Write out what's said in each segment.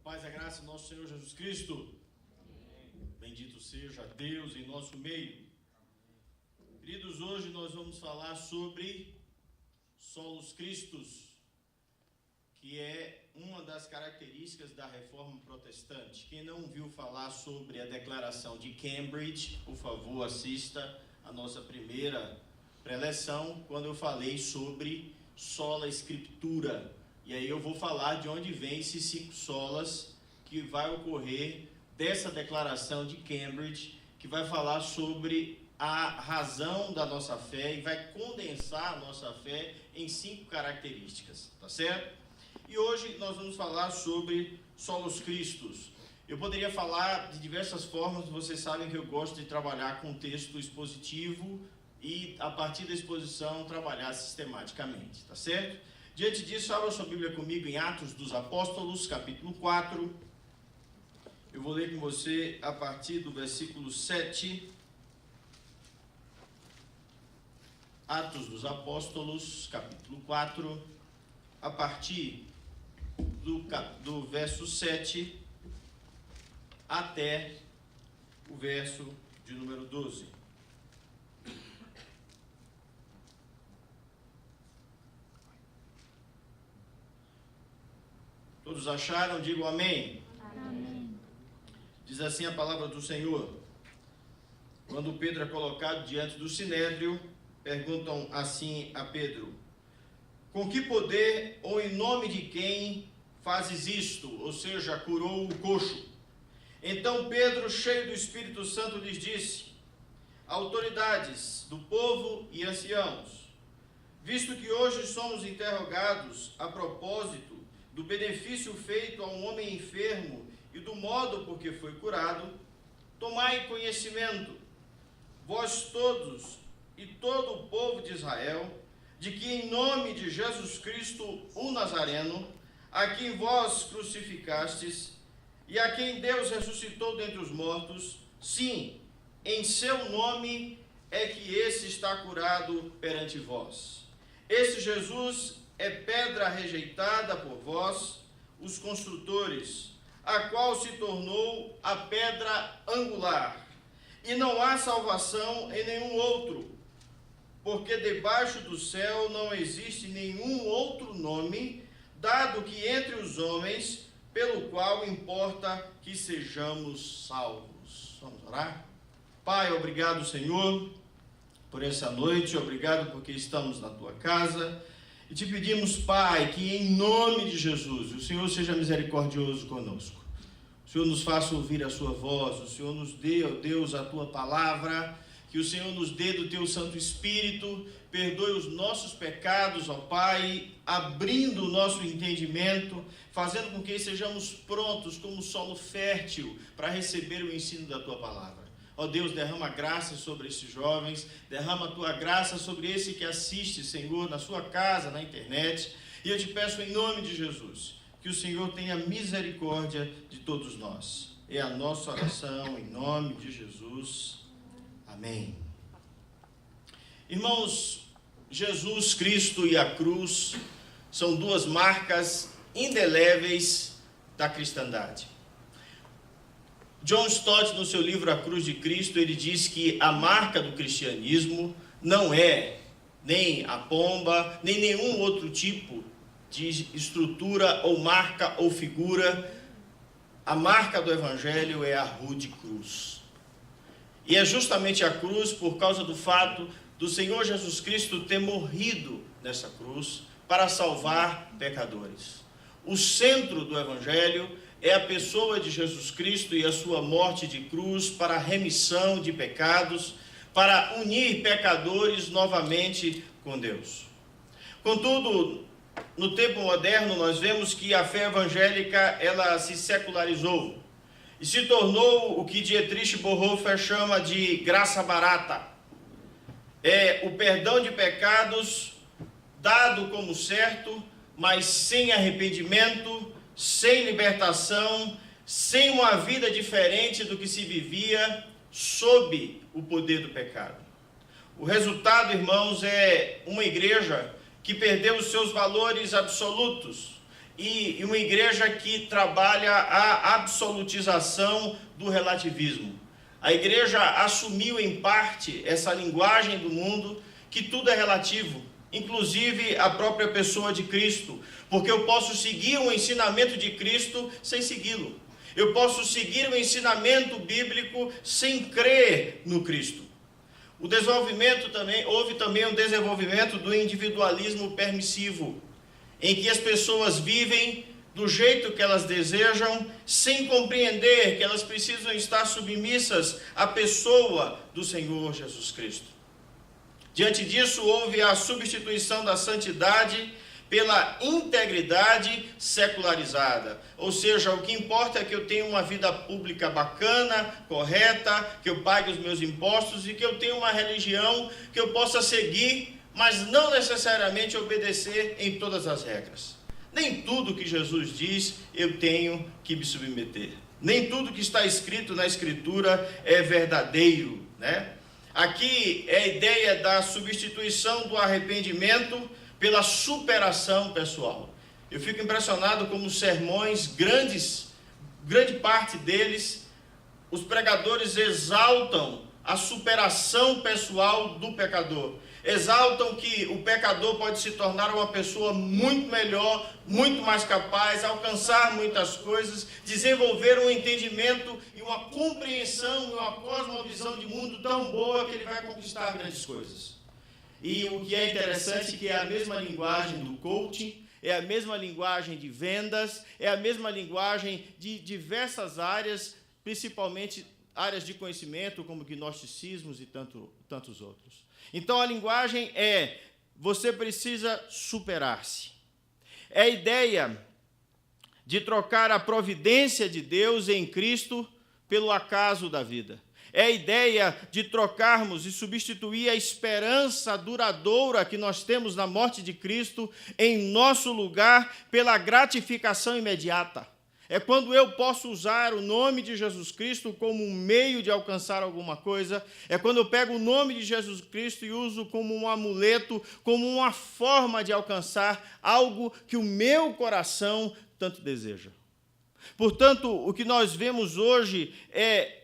Paz e a graça do nosso Senhor Jesus Cristo. Bendito seja Deus em nosso meio. Queridos, hoje nós vamos falar sobre solos Cristos, que é uma das características da Reforma Protestante. Quem não ouviu falar sobre a Declaração de Cambridge, por favor, assista a nossa primeira preleção, quando eu falei sobre sola Escritura. E aí eu vou falar de onde vem esses 5 solas que vai ocorrer dessa declaração de Cambridge, que vai falar sobre a razão da nossa fé e vai condensar a nossa fé em 5 características, tá certo? E hoje nós vamos falar sobre solos Cristos. Eu poderia falar de diversas formas, vocês sabem que eu gosto de trabalhar com texto expositivo e a partir da exposição trabalhar sistematicamente, tá certo? Diante disso, abra sua Bíblia comigo em Atos dos Apóstolos, capítulo 4. Eu vou ler com você a partir do versículo 7. Atos dos Apóstolos, capítulo 4, a partir do verso 7 até o verso de número 12. Todos acharam? Digam amém. Amém. Diz assim a palavra do Senhor. Quando Pedro é colocado diante do sinédrio, perguntam assim a Pedro: com que poder ou em nome de quem fazes isto? Ou seja, curou o coxo. Então Pedro, cheio do Espírito Santo, lhes disse: autoridades do povo e anciãos, visto que hoje somos interrogados a propósito do benefício feito a um homem enfermo e do modo por que foi curado, tomai conhecimento, vós todos e todo o povo de Israel, de que em nome de Jesus Cristo, o Nazareno, a quem vós crucificastes e a quem Deus ressuscitou dentre os mortos, sim, em seu nome é que esse está curado perante vós. Esse Jesus é pedra rejeitada por vós, os construtores, a qual se tornou a pedra angular. E não há salvação em nenhum outro, porque debaixo do céu não existe nenhum outro nome dado que entre os homens, pelo qual importa que sejamos salvos. Vamos orar? Pai, obrigado, Senhor, por essa noite, obrigado porque estamos na tua casa. E te pedimos, Pai, que em nome de Jesus, o Senhor seja misericordioso conosco. O Senhor nos faça ouvir a sua voz, o Senhor nos dê, ó Deus, a tua palavra, que o Senhor nos dê do teu Santo Espírito, perdoe os nossos pecados, ó Pai, abrindo o nosso entendimento, fazendo com que sejamos prontos como solo fértil para receber o ensino da tua palavra. Ó Deus, derrama graça sobre esses jovens, derrama a tua graça sobre esse que assiste, Senhor, na sua casa, na internet. E eu te peço em nome de Jesus, que o Senhor tenha misericórdia de todos nós. É a nossa oração em nome de Jesus. Amém. Irmãos, Jesus Cristo e a cruz são 2 marcas indeléveis da cristandade. John Stott, no seu livro A Cruz de Cristo, ele diz que a marca do cristianismo não é nem a pomba, nem nenhum outro tipo de estrutura ou marca ou figura. A marca do evangelho é a rude cruz. E é justamente a cruz por causa do fato do Senhor Jesus Cristo ter morrido nessa cruz para salvar pecadores. O centro do evangelho é a pessoa de Jesus Cristo e a sua morte de cruz para a remissão de pecados, para unir pecadores novamente com Deus. Contudo, no tempo moderno, nós vemos que a fé evangélica ela se secularizou e se tornou o que Dietrich Bonhoeffer chama de graça barata. É o perdão de pecados dado como certo, mas sem arrependimento, sem libertação, sem uma vida diferente do que se vivia sob o poder do pecado. O resultado, irmãos, é uma igreja que perdeu os seus valores absolutos e uma igreja que trabalha a absolutização do relativismo. A igreja assumiu em parte essa linguagem do mundo, que tudo é relativo, inclusive a própria pessoa de Cristo, porque eu posso seguir o ensinamento de Cristo sem segui-lo. Eu posso seguir o ensinamento bíblico sem crer no Cristo. Houve também um desenvolvimento do individualismo permissivo, em que as pessoas vivem do jeito que elas desejam, sem compreender que elas precisam estar submissas à pessoa do Senhor Jesus Cristo. Diante disso, houve a substituição da santidade pela integridade secularizada. Ou seja, o que importa é que eu tenha uma vida pública bacana, correta, que eu pague os meus impostos e que eu tenha uma religião que eu possa seguir, mas não necessariamente obedecer em todas as regras. Nem tudo que Jesus diz eu tenho que me submeter. Nem tudo que está escrito na Escritura é verdadeiro, né? Aqui é a ideia da substituição do arrependimento pela superação pessoal. Eu fico impressionado como os sermões grande parte deles, os pregadores exaltam a superação pessoal do pecador. Exaltam que o pecador pode se tornar uma pessoa muito melhor, muito mais capaz, alcançar muitas coisas, desenvolver um entendimento e uma compreensão, uma cosmovisão de mundo tão boa que ele vai conquistar grandes coisas. E o que é interessante é que é a mesma linguagem do coaching, é a mesma linguagem de vendas, é a mesma linguagem de diversas áreas, principalmente áreas de conhecimento, como gnosticismos e tantos outros. Então, a linguagem é: você precisa superar-se. É a ideia de trocar a providência de Deus em Cristo pelo acaso da vida. É a ideia de trocarmos e substituir a esperança duradoura que nós temos na morte de Cristo em nosso lugar pela gratificação imediata. É quando eu posso usar o nome de Jesus Cristo como um meio de alcançar alguma coisa. É quando eu pego o nome de Jesus Cristo e uso como um amuleto, como uma forma de alcançar algo que o meu coração tanto deseja. Portanto, o que nós vemos hoje é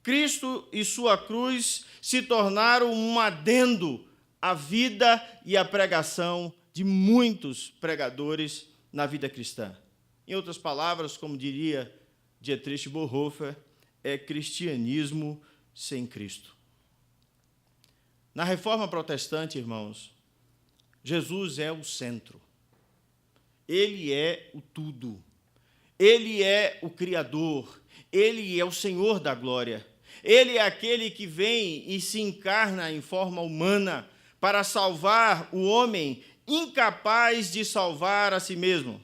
Cristo e sua cruz se tornaram um adendo à vida e à pregação de muitos pregadores na vida cristã. Em outras palavras, como diria Dietrich Bonhoeffer, é cristianismo sem Cristo. Na Reforma Protestante, irmãos, Jesus é o centro. Ele é o tudo. Ele é o Criador. Ele é o Senhor da glória. Ele é aquele que vem e se encarna em forma humana para salvar o homem incapaz de salvar a si mesmo.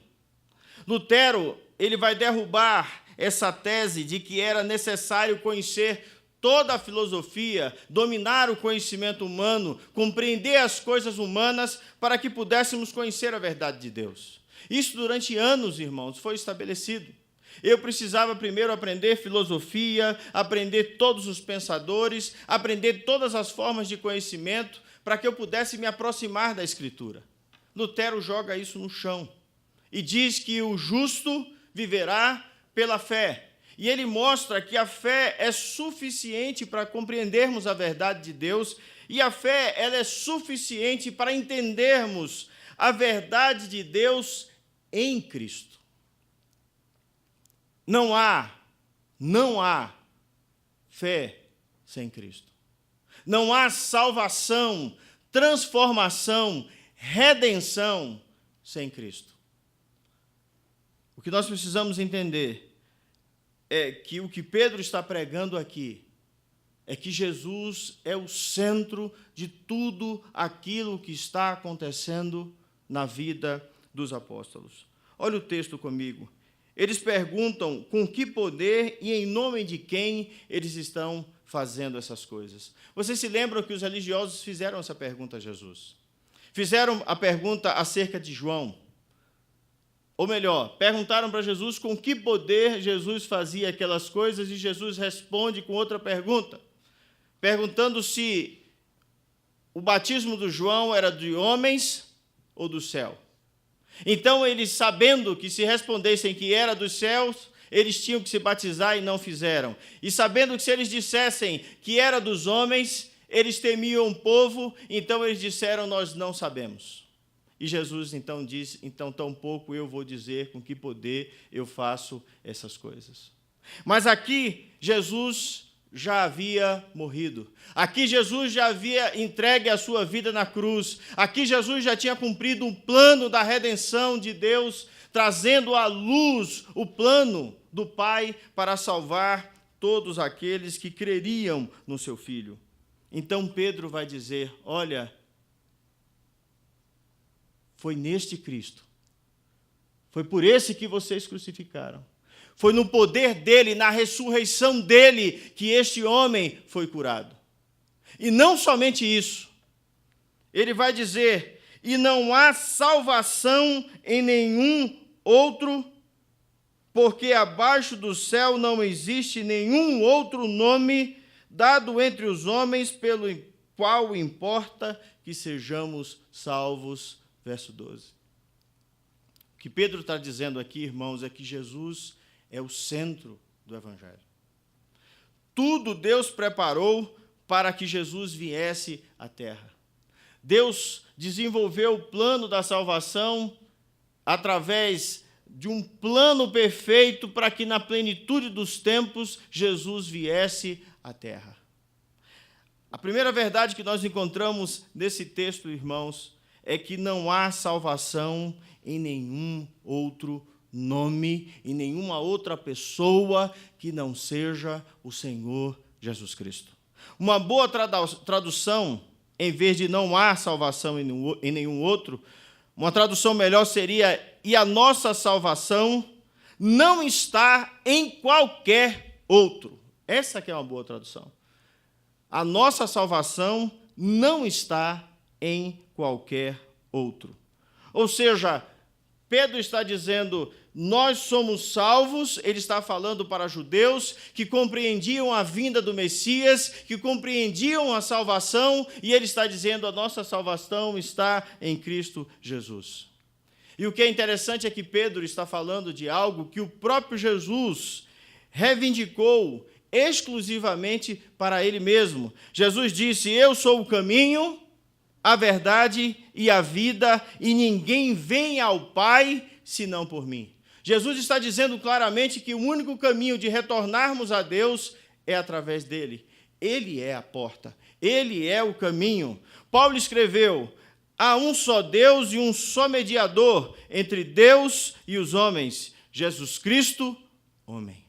Lutero, ele vai derrubar essa tese de que era necessário conhecer toda a filosofia, dominar o conhecimento humano, compreender as coisas humanas para que pudéssemos conhecer a verdade de Deus. Isso durante anos, irmãos, foi estabelecido. Eu precisava primeiro aprender filosofia, aprender todos os pensadores, aprender todas as formas de conhecimento para que eu pudesse me aproximar da Escritura. Lutero joga isso no chão e diz que o justo viverá pela fé. E ele mostra que a fé é suficiente para compreendermos a verdade de Deus, e a fé ela é suficiente para entendermos a verdade de Deus em Cristo. Não há fé sem Cristo. Não há salvação, transformação, redenção sem Cristo. O que nós precisamos entender é que o que Pedro está pregando aqui é que Jesus é o centro de tudo aquilo que está acontecendo na vida dos apóstolos. Olha o texto comigo. Eles perguntam com que poder e em nome de quem eles estão fazendo essas coisas. Vocês se lembram que os religiosos fizeram essa pergunta a Jesus? Fizeram a pergunta acerca de João. Ou melhor, perguntaram para Jesus com que poder Jesus fazia aquelas coisas, e Jesus responde com outra pergunta, perguntando se o batismo do João era de homens ou do céu. Então, eles, sabendo que se respondessem que era dos céus, eles tinham que se batizar e não fizeram. E sabendo que se eles dissessem que era dos homens, eles temiam o povo, então eles disseram, nós não sabemos. E Jesus então disse, então tampouco eu vou dizer com que poder eu faço essas coisas. Mas aqui Jesus já havia morrido. Aqui Jesus já havia entregue a sua vida na cruz. Aqui Jesus já tinha cumprido um plano da redenção de Deus, trazendo à luz o plano do Pai para salvar todos aqueles que creriam no seu Filho. Então Pedro vai dizer, olha, foi neste Cristo, foi por esse que vocês crucificaram. Foi no poder dele, na ressurreição dele, que este homem foi curado. E não somente isso, ele vai dizer, e não há salvação em nenhum outro, porque abaixo do céu não existe nenhum outro nome dado entre os homens pelo qual importa que sejamos salvos. Verso 12. O que Pedro está dizendo aqui, irmãos, é que Jesus é o centro do Evangelho. Tudo Deus preparou para que Jesus viesse à terra. Deus desenvolveu o plano da salvação através de um plano perfeito para que na plenitude dos tempos Jesus viesse à terra. A primeira verdade que nós encontramos nesse texto, irmãos, é que não há salvação em nenhum outro nome, em nenhuma outra pessoa que não seja o Senhor Jesus Cristo. Uma boa tradução, em vez de não há salvação em nenhum outro, uma tradução melhor seria, e a nossa salvação não está em qualquer outro. Essa que é uma boa tradução. A nossa salvação não está em qualquer outro. Ou seja, Pedro está dizendo, nós somos salvos, ele está falando para judeus que compreendiam a vinda do Messias, que compreendiam a salvação, e ele está dizendo, a nossa salvação está em Cristo Jesus. E o que é interessante é que Pedro está falando de algo que o próprio Jesus reivindicou exclusivamente para ele mesmo. Jesus disse, eu sou o caminho, a verdade e a vida, e ninguém vem ao Pai senão por mim. Jesus está dizendo claramente que o único caminho de retornarmos a Deus é através dele. Ele é a porta, ele é o caminho. Paulo escreveu, há um só Deus e um só mediador entre Deus e os homens, Jesus Cristo, homem.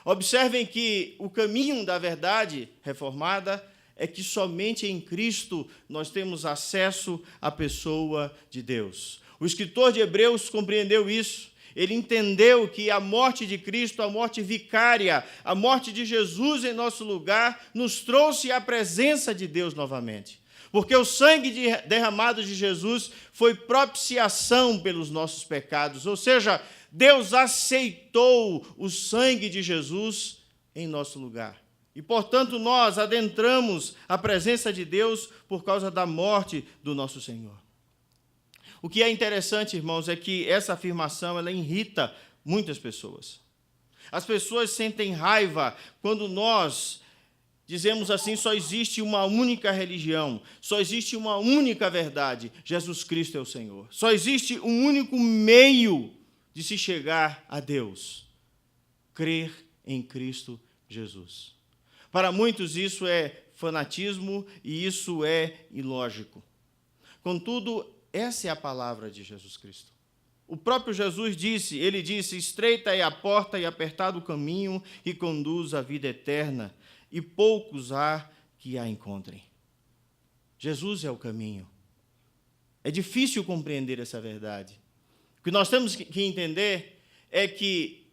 Observem que o caminho da verdade reformada é que somente em Cristo nós temos acesso à pessoa de Deus. O escritor de Hebreus compreendeu isso. Ele entendeu que a morte de Cristo, a morte vicária, a morte de Jesus em nosso lugar, nos trouxe à presença de Deus novamente. Porque o sangue derramado de Jesus foi propiciação pelos nossos pecados. Ou seja, Deus aceitou o sangue de Jesus em nosso lugar. E, portanto, nós adentramos a presença de Deus por causa da morte do nosso Senhor. O que é interessante, irmãos, é que essa afirmação ela irrita muitas pessoas. As pessoas sentem raiva quando nós dizemos assim, só existe uma única religião, só existe uma única verdade, Jesus Cristo é o Senhor. Só existe um único meio de se chegar a Deus, crer em Cristo Jesus. Para muitos isso é fanatismo e isso é ilógico. Contudo, essa é a palavra de Jesus Cristo. O próprio Jesus disse, ele disse, estreita é a porta e apertado o caminho que conduz à vida eterna, e poucos há que a encontrem. Jesus é o caminho. É difícil compreender essa verdade. O que nós temos que entender é que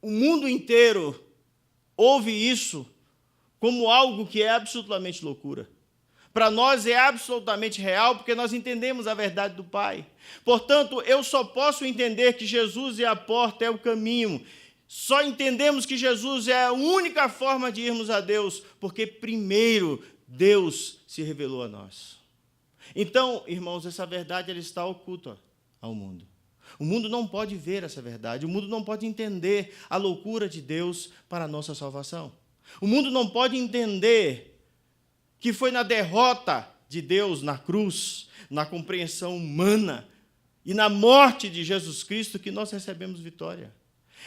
o mundo inteiro ouve isso como algo que é absolutamente loucura. Para nós é absolutamente real, porque nós entendemos a verdade do Pai. Portanto, eu só posso entender que Jesus é a porta, é o caminho. Só entendemos que Jesus é a única forma de irmos a Deus, porque primeiro Deus se revelou a nós. Então, irmãos, essa verdade ela está oculta ao mundo. O mundo não pode ver essa verdade, o mundo não pode entender a loucura de Deus para a nossa salvação. O mundo não pode entender que foi na derrota de Deus na cruz, na compreensão humana e na morte de Jesus Cristo que nós recebemos vitória.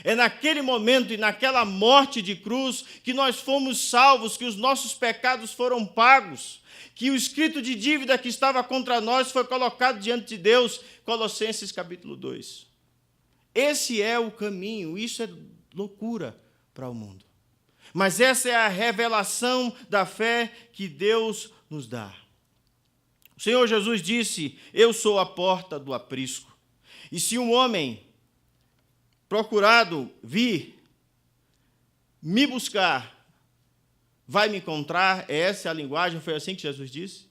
É naquele momento e naquela morte de cruz que nós fomos salvos, que os nossos pecados foram pagos, que o escrito de dívida que estava contra nós foi colocado diante de Deus. Colossenses capítulo 2. Esse é o caminho, isso é loucura para o mundo. Mas essa é a revelação da fé que Deus nos dá. O Senhor Jesus disse: eu sou a porta do aprisco. E se um homem procurado vir me buscar, vai me encontrar. Essa é a linguagem, foi assim que Jesus disse?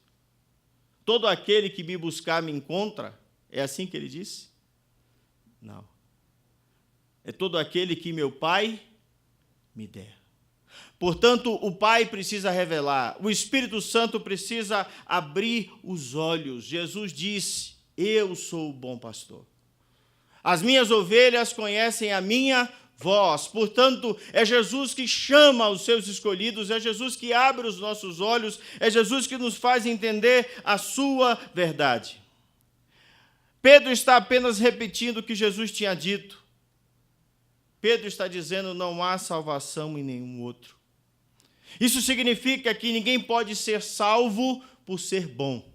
Todo aquele que me buscar me encontra, é assim que ele disse? Não. É todo aquele que meu Pai me der. Portanto, o Pai precisa revelar, o Espírito Santo precisa abrir os olhos. Jesus disse: eu sou o bom pastor. As minhas ovelhas conhecem a minha voz. Portanto, é Jesus que chama os seus escolhidos, é Jesus que abre os nossos olhos, é Jesus que nos faz entender a sua verdade. Pedro está apenas repetindo o que Jesus tinha dito. Pedro está dizendo: não há salvação em nenhum outro. Isso significa que ninguém pode ser salvo por ser bom.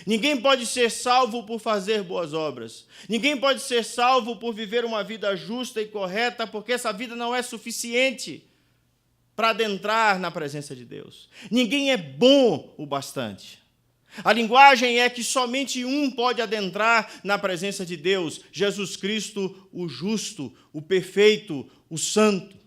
Ninguém pode ser salvo por fazer boas obras. Ninguém pode ser salvo por viver uma vida justa e correta, porque essa vida não é suficiente para adentrar na presença de Deus. Ninguém é bom o bastante. A linguagem é que somente um pode adentrar na presença de Deus: Jesus Cristo, o justo, o perfeito, o santo.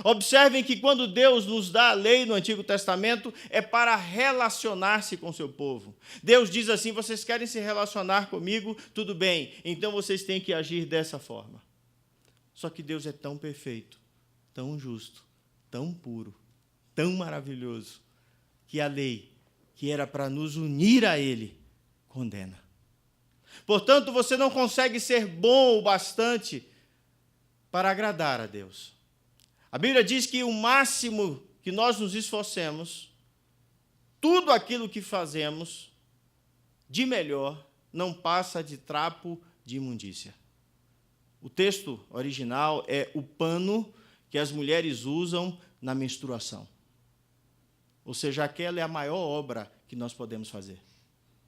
Observem que quando Deus nos dá a lei no Antigo Testamento, é para relacionar-se com o seu povo. Deus diz assim: vocês querem se relacionar comigo? Tudo bem, então vocês têm que agir dessa forma. Só que Deus é tão perfeito, tão justo, tão puro, tão maravilhoso, que a lei, que era para nos unir a Ele, condena. Portanto, você não consegue ser bom o bastante para agradar a Deus. A Bíblia diz que o máximo que nós nos esforcemos, tudo aquilo que fazemos de melhor, não passa de trapo de imundícia. O texto original é o pano que as mulheres usam na menstruação. Ou seja, aquela é a maior obra que nós podemos fazer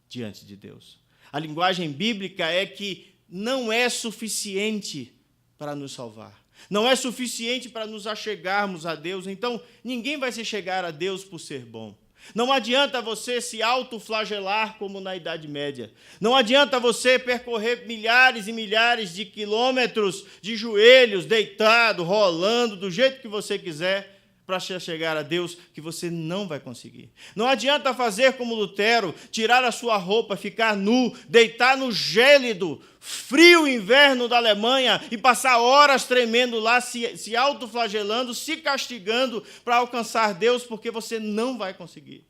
diante de Deus. A linguagem bíblica é que não é suficiente para nos salvar. Não é suficiente para nos achegarmos a Deus. Então, ninguém vai se chegar a Deus por ser bom. Não adianta você se autoflagelar como na Idade Média. Não adianta você percorrer milhares e milhares de quilômetros de joelhos, deitado, rolando, do jeito que você quiser, para chegar a Deus, que você não vai conseguir. Não adianta fazer como Lutero, tirar a sua roupa, ficar nu, deitar no gélido, frio inverno da Alemanha e passar horas tremendo lá, se autoflagelando, se castigando para alcançar Deus, porque você não vai conseguir.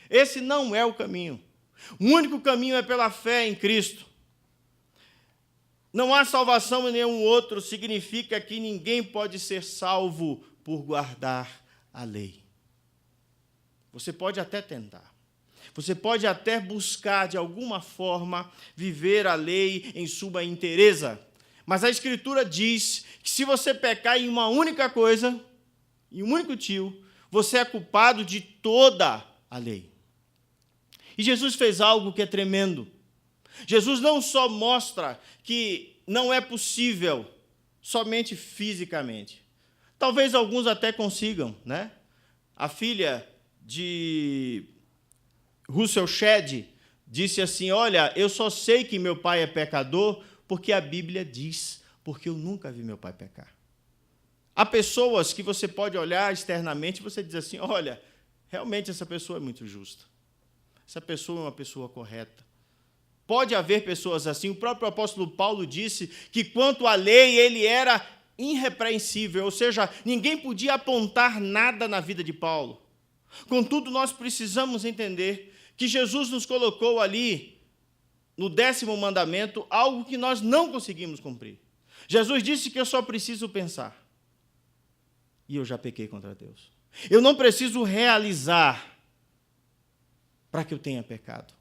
Esse não é o caminho. O único caminho é pela fé em Cristo. Não há salvação em nenhum outro, significa que ninguém pode ser salvo por guardar a lei. Você pode até tentar. Você pode até buscar, de alguma forma, viver a lei em sua inteireza. Mas a Escritura diz que se você pecar em uma única coisa, em um único tio, você é culpado de toda a lei. E Jesus fez algo que é tremendo. Jesus não só mostra que não é possível somente fisicamente. Talvez alguns até consigam, né? A filha de Russell Shedd disse assim: olha, eu só sei que meu pai é pecador porque a Bíblia diz, porque eu nunca vi meu pai pecar. Há pessoas que você pode olhar externamente e você diz assim: olha, realmente essa pessoa é muito justa. Essa pessoa é uma pessoa correta. Pode haver pessoas assim. O próprio apóstolo Paulo disse que quanto à lei ele era irrepreensível, ou seja, ninguém podia apontar nada na vida de Paulo. Contudo, nós precisamos entender que Jesus nos colocou ali no 10º mandamento algo que nós não conseguimos cumprir. Jesus disse que eu só preciso pensar. E eu já pequei contra Deus. Eu não preciso realizar para que eu tenha pecado.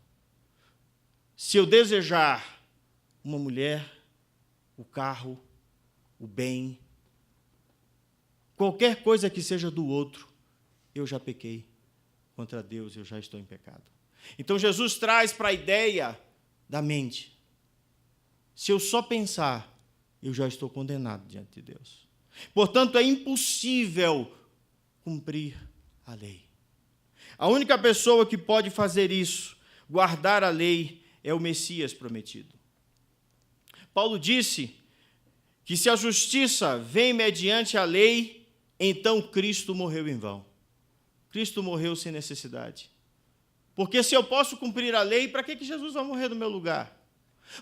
Se eu desejar uma mulher, o carro, o bem, qualquer coisa que seja do outro, eu já pequei contra Deus, eu já estou em pecado. Então Jesus traz para a ideia da mente. Se eu só pensar, eu já estou condenado diante de Deus. Portanto, é impossível cumprir a lei. A única pessoa que pode fazer isso, guardar a lei, é o Messias prometido. Paulo disse que se a justiça vem mediante a lei, então Cristo morreu em vão. Cristo morreu sem necessidade. Porque se eu posso cumprir a lei, para que Jesus vai morrer no meu lugar?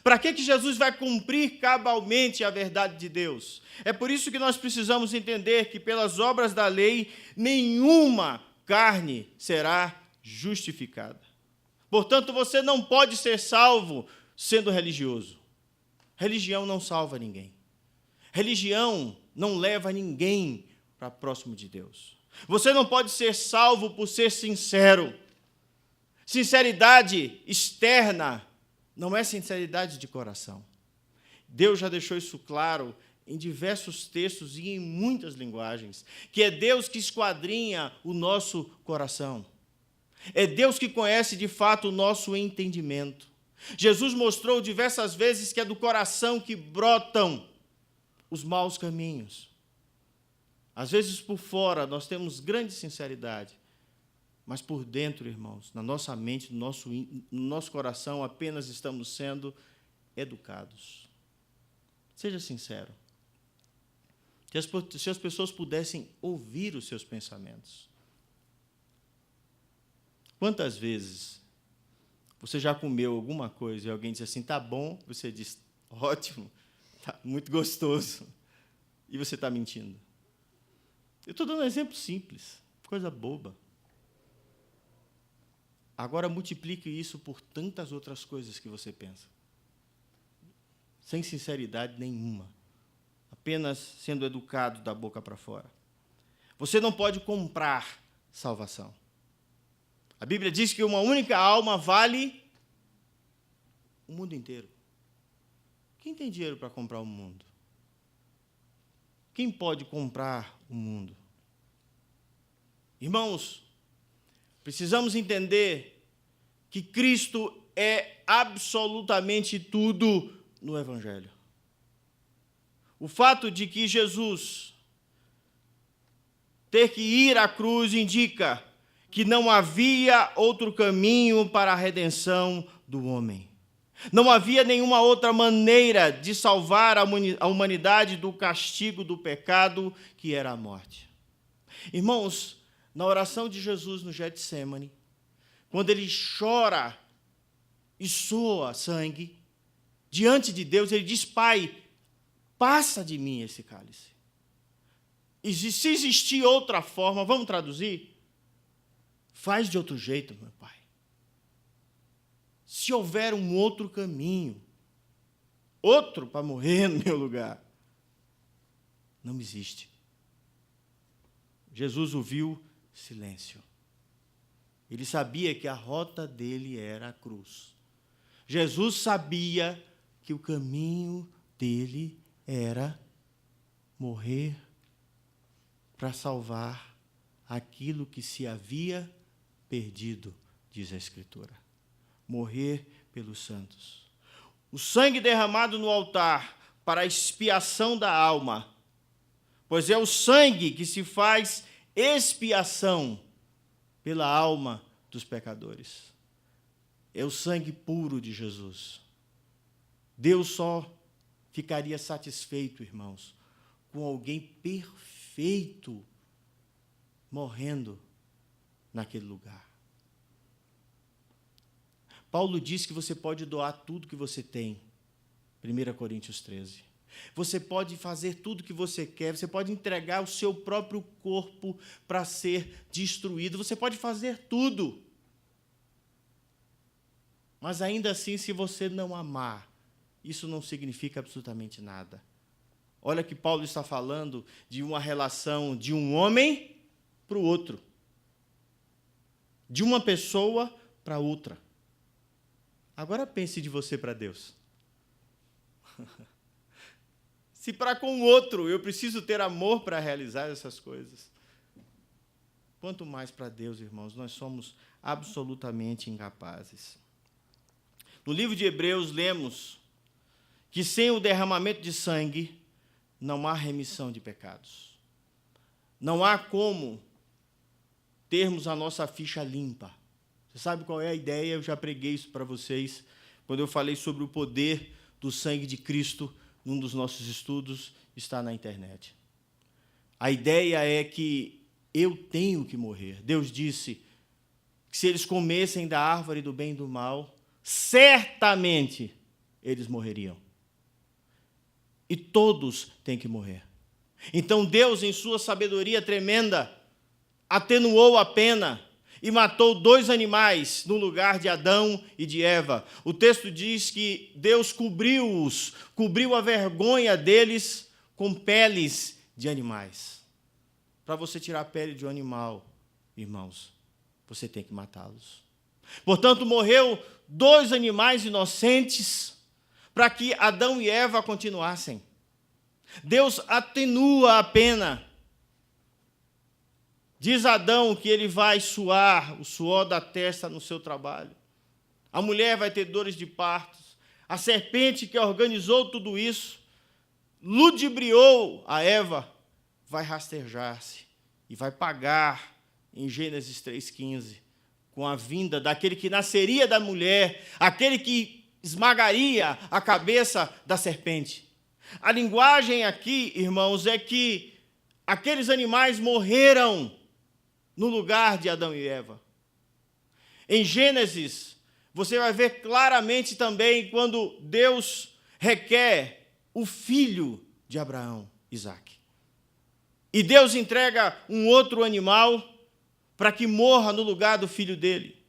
Para que Jesus vai cumprir cabalmente a verdade de Deus? É por isso que nós precisamos entender que pelas obras da lei, nenhuma carne será justificada. Portanto, você não pode ser salvo sendo religioso. Religião não salva ninguém. Religião não leva ninguém para próximo de Deus. Você não pode ser salvo por ser sincero. Sinceridade externa não é sinceridade de coração. Deus já deixou isso claro em diversos textos e em muitas linguagens, que é Deus que esquadrinha o nosso coração. É Deus que conhece de fato o nosso entendimento. Jesus mostrou diversas vezes que é do coração que brotam os maus caminhos. Às vezes por fora nós temos grande sinceridade, mas por dentro, irmãos, na nossa mente, no nosso coração, apenas estamos sendo educados. Seja sincero. Se as pessoas pudessem ouvir os seus pensamentos. Quantas vezes você já comeu alguma coisa e alguém diz assim, tá bom, você diz, ótimo, tá muito gostoso, e você está mentindo? Eu estou dando um exemplo simples, coisa boba. Agora multiplique isso por tantas outras coisas que você pensa. Sem sinceridade nenhuma. Apenas sendo educado da boca para fora. Você não pode comprar salvação. A Bíblia diz que uma única alma vale o mundo inteiro. Quem tem dinheiro para comprar o mundo? Quem pode comprar o mundo? Irmãos, precisamos entender que Cristo é absolutamente tudo no Evangelho. O fato de que Jesus ter que ir à cruz indica que não havia outro caminho para a redenção do homem. Não havia nenhuma outra maneira de salvar a humanidade do castigo do pecado, que era a morte. Irmãos, na oração de Jesus no Getsêmani, quando ele chora e soa sangue, diante de Deus, ele diz, Pai, passa de mim esse cálice. E se existir outra forma, vamos traduzir? Faz de outro jeito, meu Pai. Se houver um outro caminho, outro para morrer no meu lugar, não existe. Jesus ouviu silêncio. Ele sabia que a rota dele era a cruz. Jesus sabia que o caminho dele era morrer para salvar aquilo que se havia perdido, diz a Escritura. Morrer pelos santos. O sangue derramado no altar para a expiação da alma, pois é o sangue que se faz expiação pela alma dos pecadores. É o sangue puro de Jesus. Deus só ficaria satisfeito, irmãos, com alguém perfeito morrendo naquele lugar. Paulo diz que você pode doar tudo que você tem. 1 Coríntios 13. Você pode fazer tudo que você quer, você pode entregar o seu próprio corpo para ser destruído, você pode fazer tudo. Mas ainda assim, se você não amar, isso não significa absolutamente nada. Olha que Paulo está falando de uma relação de um homem para o outro. De uma pessoa para outra. Agora pense de você para Deus. Se para com o outro eu preciso ter amor para realizar essas coisas, quanto mais para Deus, irmãos, nós somos absolutamente incapazes. No livro de Hebreus, lemos que sem o derramamento de sangue, não há remissão de pecados. Não há como termos a nossa ficha limpa. Você sabe qual é a ideia? Eu já preguei isso para vocês, quando eu falei sobre o poder do sangue de Cristo, num dos nossos estudos, está na internet. A ideia é que eu tenho que morrer. Deus disse que se eles comessem da árvore do bem e do mal, certamente eles morreriam. E todos têm que morrer. Então Deus, em sua sabedoria tremenda, atenuou a pena e matou 2 animais no lugar de Adão e de Eva. O texto diz que Deus cobriu a vergonha deles com peles de animais. Para você tirar a pele de um animal, irmãos, você tem que matá-los. Portanto, morreu 2 animais inocentes para que Adão e Eva continuassem. Deus atenua a pena. Diz Adão que ele vai suar o suor da testa no seu trabalho. A mulher vai ter dores de parto. A serpente que organizou tudo isso, ludibriou a Eva, vai rastejar-se e vai pagar, em Gênesis 3,15, com a vinda daquele que nasceria da mulher, aquele que esmagaria a cabeça da serpente. A linguagem aqui, irmãos, é que aqueles animais morreram no lugar de Adão e Eva. Em Gênesis, você vai ver claramente também quando Deus requer o filho de Abraão, Isaque. E Deus entrega um outro animal para que morra no lugar do filho dele.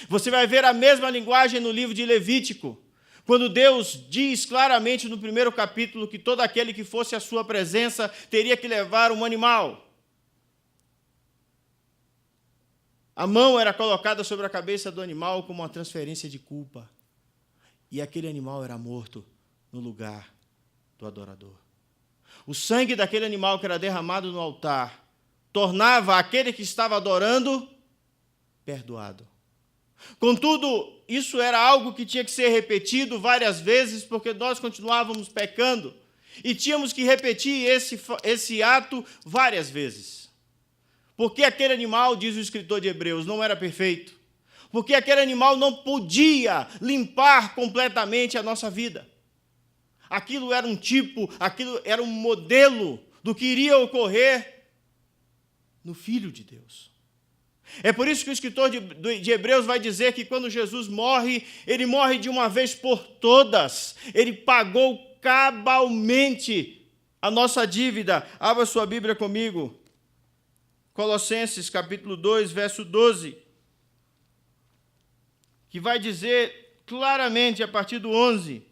Você vai ver a mesma linguagem no livro de Levítico, quando Deus diz claramente no 1º capítulo que todo aquele que fosse à sua presença teria que levar um animal. A mão era colocada sobre a cabeça do animal como uma transferência de culpa. E aquele animal era morto no lugar do adorador. O sangue daquele animal que era derramado no altar tornava aquele que estava adorando perdoado. Contudo, isso era algo que tinha que ser repetido várias vezes, porque nós continuávamos pecando e tínhamos que repetir esse ato várias vezes. Porque aquele animal, diz o escritor de Hebreus, não era perfeito. Porque aquele animal não podia limpar completamente a nossa vida. Aquilo era um tipo, aquilo era um modelo do que iria ocorrer no Filho de Deus. É por isso que o escritor de Hebreus vai dizer que quando Jesus morre, ele morre de uma vez por todas. Ele pagou cabalmente a nossa dívida. Abra sua Bíblia comigo. Colossenses, capítulo 2, verso 12. Que vai dizer claramente a partir do 11.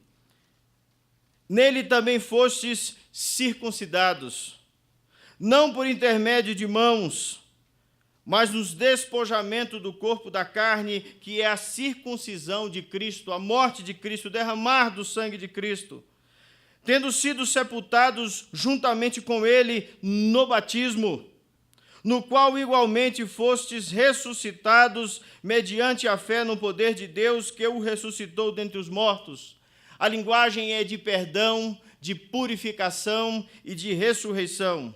Nele também fostes circuncidados, não por intermédio de mãos, mas nos despojamento do corpo da carne, que é a circuncisão de Cristo, a morte de Cristo, o derramar do sangue de Cristo, tendo sido sepultados juntamente com ele no batismo, no qual igualmente fostes ressuscitados mediante a fé no poder de Deus que o ressuscitou dentre os mortos. A linguagem é de perdão, de purificação e de ressurreição.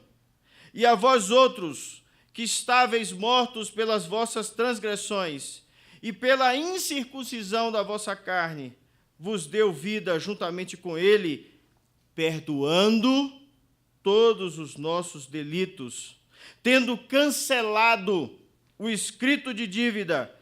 E a vós outros, que estáveis mortos pelas vossas transgressões e pela incircuncisão da vossa carne, vos deu vida juntamente com ele, perdoando todos os nossos delitos, tendo cancelado o escrito de dívida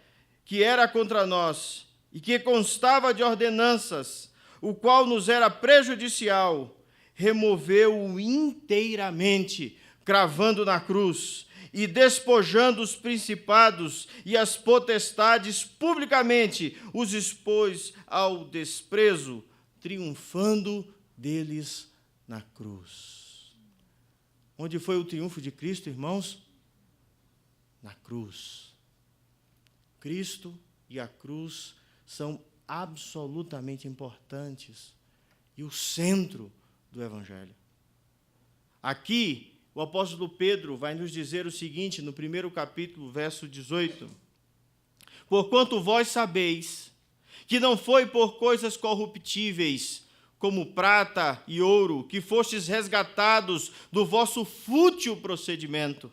que era contra nós e que constava de ordenanças, o qual nos era prejudicial, removeu-o inteiramente, cravando na cruz, e despojando os principados e as potestades publicamente, os expôs ao desprezo, triunfando deles na cruz. Onde foi o triunfo de Cristo, irmãos? Na cruz. Cristo e a cruz são absolutamente importantes e o centro do Evangelho. Aqui, o apóstolo Pedro vai nos dizer o seguinte, no primeiro capítulo, verso 18: porquanto vós sabeis que não foi por coisas corruptíveis, como prata e ouro, que fostes resgatados do vosso fútil procedimento,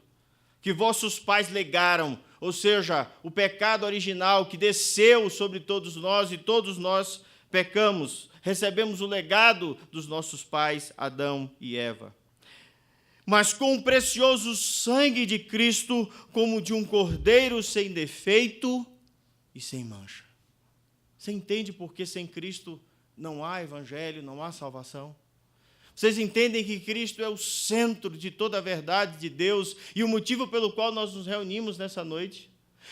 que vossos pais legaram, ou seja, o pecado original que desceu sobre todos nós, e todos nós pecamos, recebemos o legado dos nossos pais, Adão e Eva. Mas com o precioso sangue de Cristo, como de um cordeiro sem defeito e sem mancha. Você entende por que sem Cristo não há evangelho, não há salvação? Vocês entendem que Cristo é o centro de toda a verdade de Deus e o motivo pelo qual nós nos reunimos nessa noite?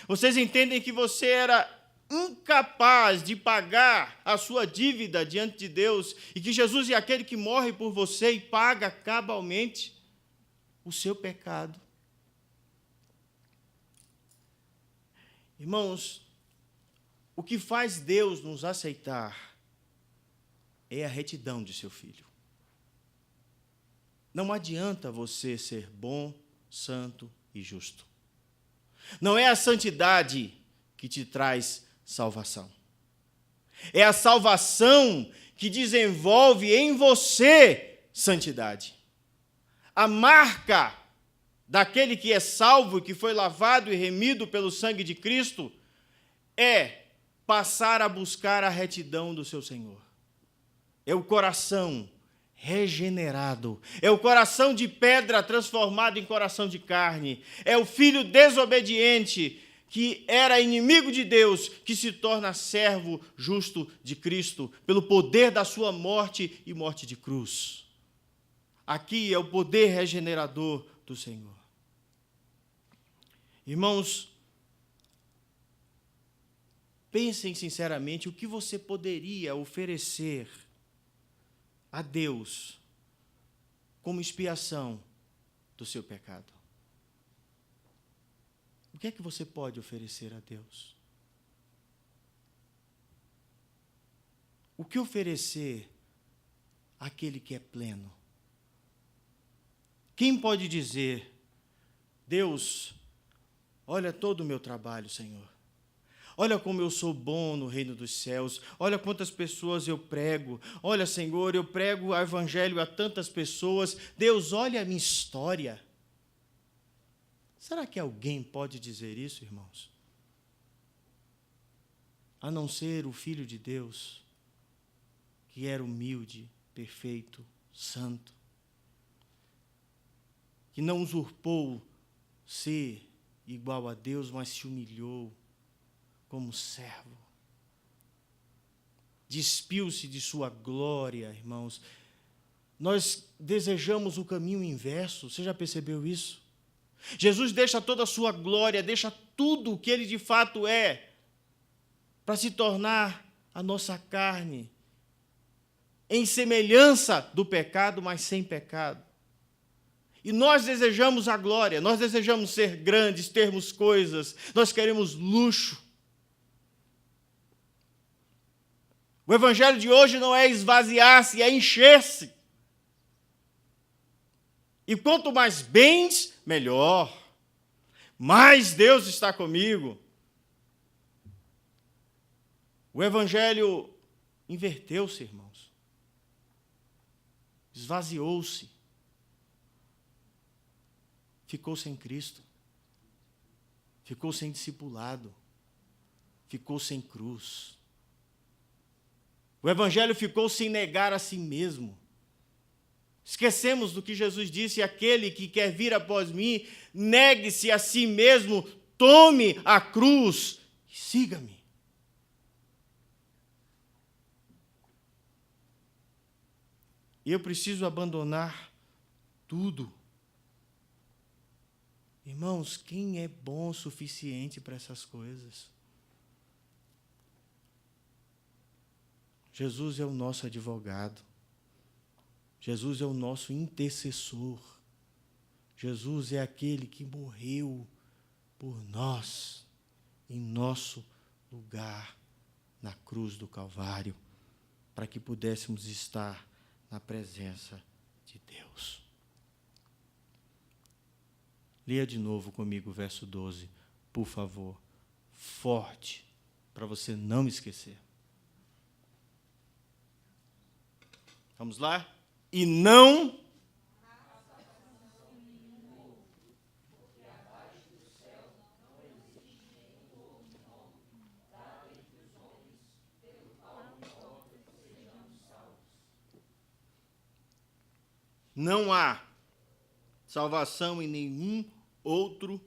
Vocês entendem que você era incapaz de pagar a sua dívida diante de Deus e que Jesus é aquele que morre por você e paga cabalmente o seu pecado? Irmãos, o que faz Deus nos aceitar é a retidão de seu Filho. Não adianta você ser bom, santo e justo. Não é a santidade que te traz salvação. É a salvação que desenvolve em você santidade. A marca daquele que é salvo, que foi lavado e remido pelo sangue de Cristo, é passar a buscar a retidão do seu Senhor. É o coração regenerado, é o coração de pedra transformado em coração de carne, é o filho desobediente que era inimigo de Deus, que se torna servo justo de Cristo, pelo poder da sua morte e morte de cruz. Aqui é o poder regenerador do Senhor. Irmãos, pensem sinceramente o que você poderia oferecer a Deus como expiação do seu pecado. O que é que você pode oferecer a Deus? O que oferecer àquele que é pleno? Quem pode dizer: Deus, olha todo o meu trabalho, Senhor. Olha como eu sou bom no reino dos céus. Olha quantas pessoas eu prego. Olha, Senhor, eu prego o evangelho a tantas pessoas. Deus, olha a minha história. Será que alguém pode dizer isso, irmãos? A não ser o Filho de Deus, que era humilde, perfeito, santo, que não usurpou ser igual a Deus, mas se humilhou como servo. Despiu-se de sua glória, irmãos. Nós desejamos o caminho inverso, você já percebeu isso? Jesus deixa toda a sua glória, deixa tudo o que ele de fato é, para se tornar a nossa carne, em semelhança do pecado, mas sem pecado. E nós desejamos a glória, nós desejamos ser grandes, termos coisas, nós queremos luxo. O evangelho de hoje não é esvaziar-se, é encher-se. E quanto mais bens, melhor. Mais Deus está comigo. O evangelho inverteu-se, irmãos. Esvaziou-se. Ficou sem Cristo. Ficou sem discipulado. Ficou sem cruz. O evangelho ficou sem negar a si mesmo. Esquecemos do que Jesus disse: aquele que quer vir após mim, negue-se a si mesmo, tome a cruz e siga-me. E eu preciso abandonar tudo Irmãos, quem é bom o suficiente para essas coisas? Jesus é o nosso advogado. Jesus é o nosso intercessor. Jesus é aquele que morreu por nós, em nosso lugar, na cruz do Calvário, para que pudéssemos estar na presença de Deus. Leia de novo comigo o verso 12, por favor, forte, para você não esquecer. Vamos lá? E não... Não há salvação em nenhum outro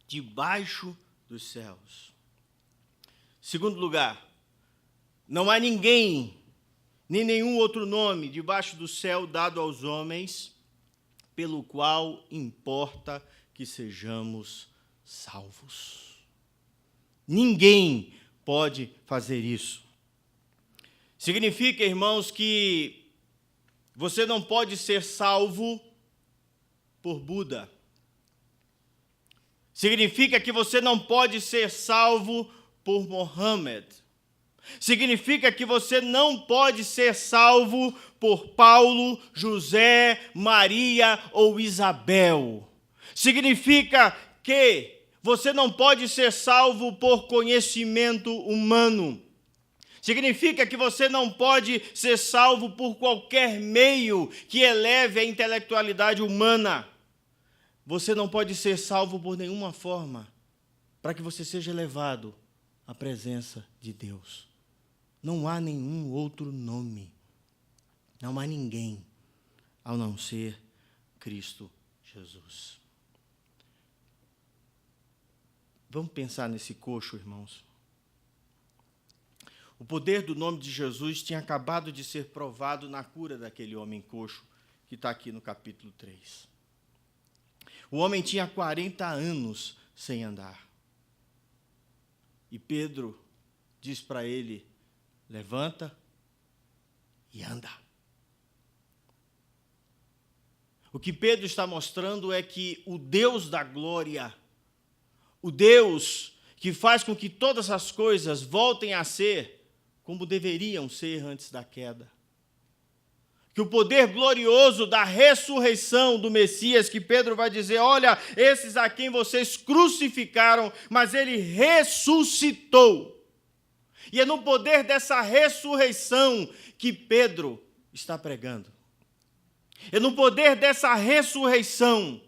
debaixo dos céus. Segundo lugar, não há ninguém, nem nenhum outro nome debaixo do céu dado aos homens, pelo qual importa que sejamos salvos. Ninguém pode fazer isso. Significa, irmãos, que você não pode ser salvo por Buda. Significa que você não pode ser salvo por Mohammed. Significa que você não pode ser salvo por Paulo, José, Maria ou Isabel. Significa que você não pode ser salvo por conhecimento humano. Significa que você não pode ser salvo por qualquer meio que eleve a intelectualidade humana. Você não pode ser salvo por nenhuma forma para que você seja levado à presença de Deus. Não há nenhum outro nome. Não há ninguém ao não ser Cristo Jesus. Vamos pensar nesse coxo, irmãos. O poder do nome de Jesus tinha acabado de ser provado na cura daquele homem coxo, que está aqui no capítulo 3. O homem tinha 40 anos sem andar. E Pedro diz para ele, levanta e anda. O que Pedro está mostrando é que o Deus da glória, o Deus que faz com que todas as coisas voltem a ser como deveriam ser antes da queda. Que o poder glorioso da ressurreição do Messias, que Pedro vai dizer, olha, esses a quem vocês crucificaram, mas ele ressuscitou. E é no poder dessa ressurreição que Pedro está pregando. É no poder dessa ressurreição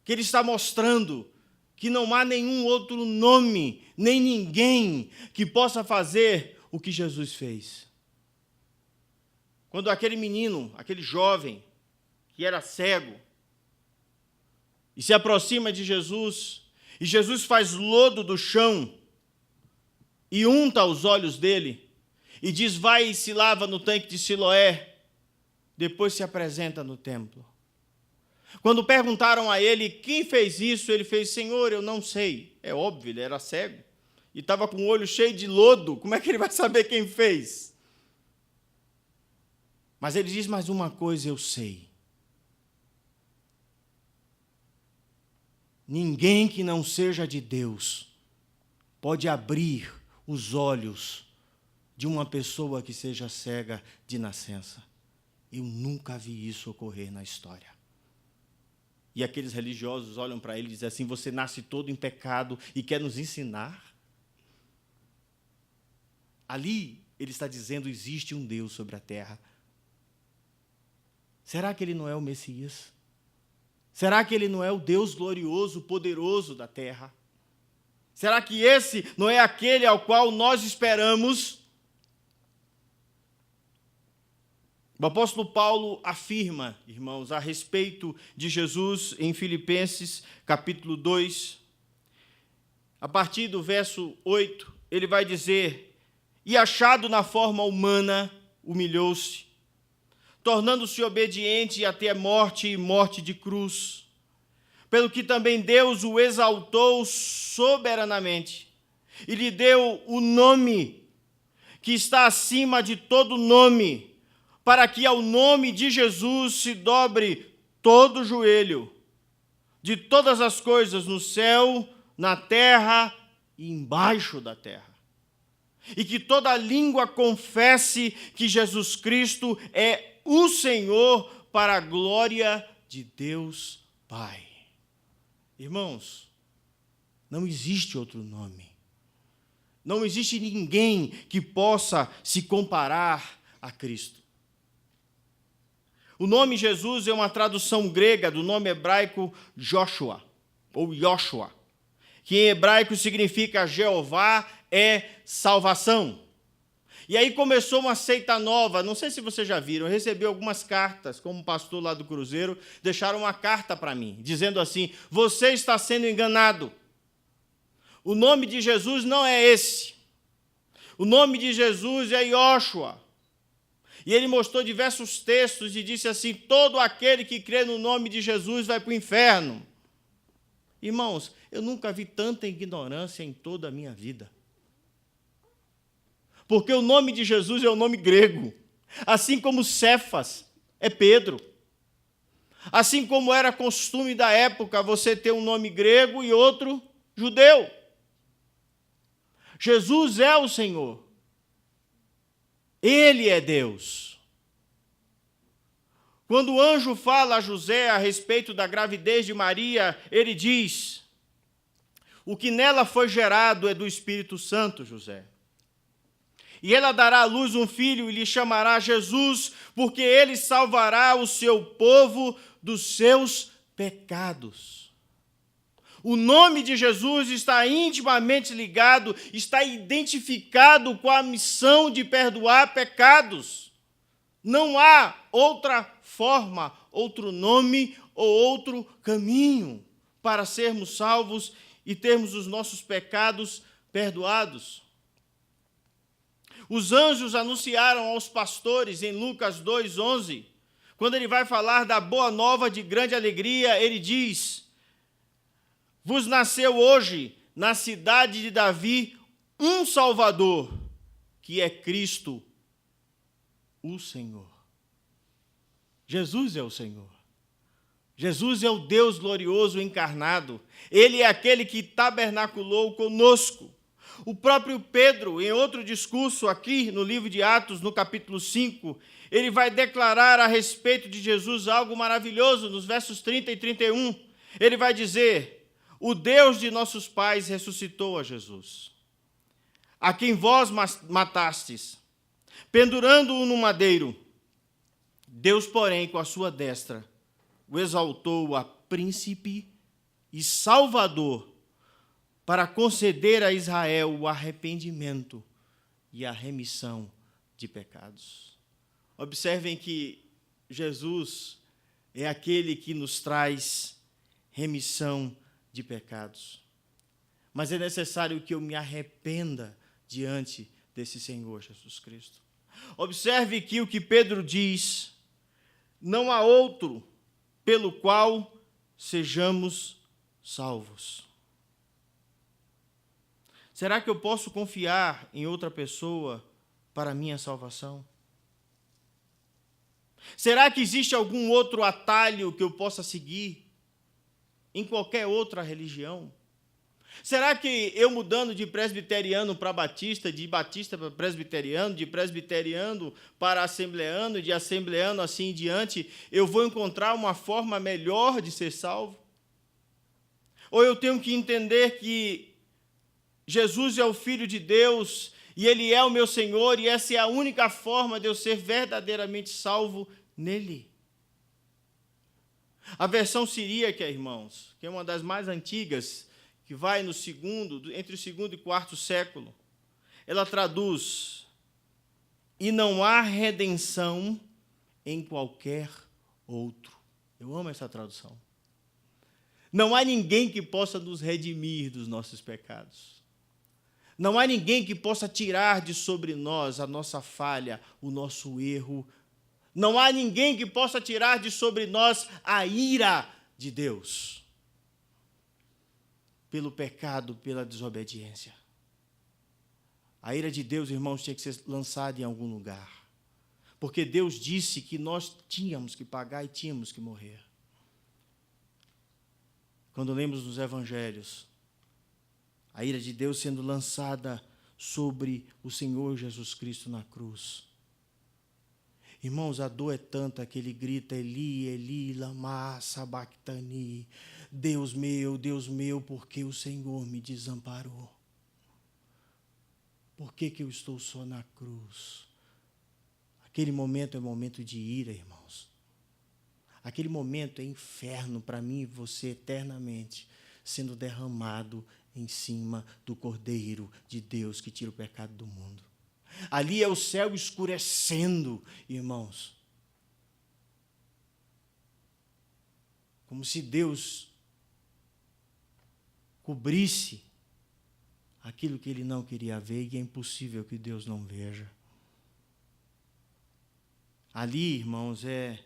que ele está mostrando que não há nenhum outro nome, nem ninguém que possa fazer o que Jesus fez. Quando aquele menino, aquele jovem, que era cego, e se aproxima de Jesus, e Jesus faz lodo do chão, e unta os olhos dele, e diz, vai e se lava no tanque de Siloé, depois se apresenta no templo. Quando perguntaram a ele quem fez isso, ele fez, Senhor, eu não sei. É óbvio, ele era cego e estava com o olho cheio de lodo. Como é que ele vai saber quem fez? Mas ele diz, mais uma coisa eu sei. Ninguém que não seja de Deus pode abrir os olhos de uma pessoa que seja cega de nascença. Eu nunca vi isso ocorrer na história. E aqueles religiosos olham para ele e dizem assim, você nasce todo em pecado e quer nos ensinar? Ali ele está dizendo, existe um Deus sobre a terra. Será que ele não é o Messias? Será que ele não é o Deus glorioso, poderoso da terra? Será que esse não é aquele ao qual nós esperamos? O apóstolo Paulo afirma, irmãos, a respeito de Jesus em Filipenses, capítulo 2, a partir do verso 8, ele vai dizer, e achado na forma humana, humilhou-se, tornando-se obediente até a morte e morte de cruz. pelo que também Deus o exaltou soberanamente e lhe deu o nome que está acima de todo nome, para que ao nome de Jesus se dobre todo o joelho, de todas as coisas no céu, na terra e embaixo da terra. E que toda língua confesse que Jesus Cristo é o Senhor, para a glória de Deus Pai. Irmãos, não existe outro nome. Não existe ninguém que possa se comparar a Cristo. O nome Jesus é uma tradução grega do nome hebraico Joshua, ou Yoshua, que em hebraico significa Jeová é salvação. E aí começou uma seita nova, não sei se vocês já viram, eu recebi algumas cartas, como pastor lá do Cruzeiro, deixaram uma carta para mim, dizendo assim: você está sendo enganado. O nome de Jesus não é esse. O nome de Jesus é Yoshua. E ele mostrou diversos textos e disse assim: todo aquele que crê no nome de Jesus vai para o inferno. Irmãos, eu nunca vi tanta ignorância em toda a minha vida. Porque o nome de Jesus é o nome grego. Assim como Cefas é Pedro. Assim como era costume da época você ter um nome grego e outro judeu. Jesus é o Senhor. Ele é Deus. Quando o anjo fala a José a respeito da gravidez de Maria, ele diz: o que nela foi gerado é do Espírito Santo, José. E ela dará à luz um filho e lhe chamará Jesus, porque ele salvará o seu povo dos seus pecados. O nome de Jesus está intimamente ligado, está identificado com a missão de perdoar pecados. Não há outra forma, outro nome ou outro caminho para sermos salvos e termos os nossos pecados perdoados. Os anjos anunciaram aos pastores em Lucas 2:11, quando ele vai falar da boa nova de grande alegria, ele diz: vos nasceu hoje, na cidade de Davi, um Salvador, que é Cristo, o Senhor. Jesus é o Senhor. Jesus é o Deus glorioso encarnado. Ele é aquele que tabernaculou conosco. O próprio Pedro, em outro discurso aqui no livro de Atos, no capítulo 5, ele vai declarar a respeito de Jesus algo maravilhoso, nos versos 30 e 31. Ele vai dizer: o Deus de nossos pais ressuscitou a Jesus, a quem vós matastes, pendurando-o no madeiro. Deus, porém, com a sua destra, o exaltou a príncipe e salvador, para conceder a Israel o arrependimento e a remissão de pecados. Observem que Jesus é aquele que nos traz remissão de pecados. Mas é necessário que eu me arrependa diante desse Senhor Jesus Cristo. Observe que o que Pedro diz: não há outro pelo qual sejamos salvos. Será que eu posso confiar em outra pessoa para a minha salvação? Será que existe algum outro atalho que eu possa seguir em qualquer outra religião? Será que eu mudando de presbiteriano para batista, de batista para presbiteriano, de presbiteriano para assembleano, de assembleano assim em diante, eu vou encontrar uma forma melhor de ser salvo? Ou eu tenho que entender que Jesus é o Filho de Deus e Ele é o meu Senhor, e essa é a única forma de eu ser verdadeiramente salvo nele? A versão siríaca, irmãos, que é uma das mais antigas, que vai no entre o segundo e quarto século, ela traduz: e não há redenção em qualquer outro. Eu amo essa tradução. Não há ninguém que possa nos redimir dos nossos pecados. Não há ninguém que possa tirar de sobre nós a nossa falha, o nosso erro. Não há ninguém que possa tirar de sobre nós a ira de Deus. pelo pecado, pela desobediência. A ira de Deus, irmãos, tinha que ser lançada em algum lugar. Porque Deus disse que nós tínhamos que pagar e tínhamos que morrer. Quando lemos nos evangelhos, a ira de Deus sendo lançada sobre o Senhor Jesus Cristo na cruz. Irmãos, a dor é tanta que ele grita, Eli, Eli, lama sabachthani, Deus meu, por que o Senhor me desamparou? Por que eu estou só na cruz? Aquele momento é momento de ira, irmãos. Aquele momento é inferno para mim e você eternamente, sendo derramado em cima do Cordeiro de Deus que tira o pecado do mundo. Ali é o céu escurecendo, irmãos. Como se Deus cobrisse aquilo que ele não queria ver, e é impossível que Deus não veja. Ali, irmãos, é